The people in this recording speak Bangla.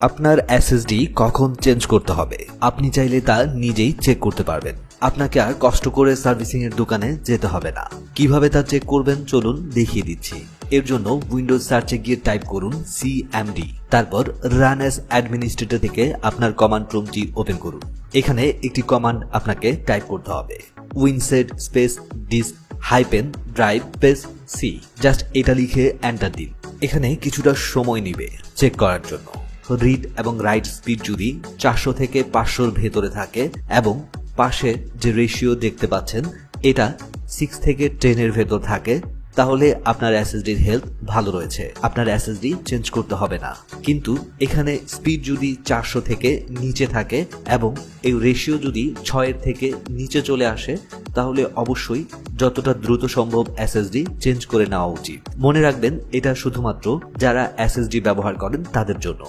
আপনার এসএসডি কখন চেঞ্জ করতে হবে আপনি চাইলে তা নিজেই চেক করতে পারবেন। আপনাকে আর কষ্ট করে সার্ভিসিং এর দোকানে যেতে হবে না। কিভাবে তা চেক করবেন চলুন দেখিয়ে দিচ্ছি। এর জন্য উইন্ডোজ সার্চে গিয়ে টাইপ করুন সিএমডি, তারপর রান অ্যাজ অ্যাডমিনিস্ট্রেটর থেকে আপনার কমান্ড প্রম্পটটি ওপেন করুন। এখানে একটি কমান্ড আপনাকে টাইপ করতে হবে, winsat space disk hyphen drive space C. Just এটা লিখে এন্টার দিন। এখানে কিছুটা সময় নেবে চেক করার জন্য। রিড এবং রাইট স্পিড যদি 400 থেকে 500 ভেতরে থাকে এবং পাশে যে রেশিও দেখতে পাচ্ছেন এটা 6 থেকে 10 এর ভেতর থাকে, তাহলে আপনার এসএসডির হেলথ ভালো রয়েছে, আপনার এসএসডি চেঞ্জ করতে হবে না। কিন্তু এখানে স্পিড যদি 400 থেকে নিচে থাকে এবং এই রেশিও যদি 6 এর থেকে নিচে চলে আসে, তাহলে অবশ্যই যতটা দ্রুত সম্ভব এসএসডি চেঞ্জ করে নেওয়া উচিত। মনে রাখবেন এটা শুধুমাত্র যারা এসএসডি ব্যবহার করেন তাদের জন্য।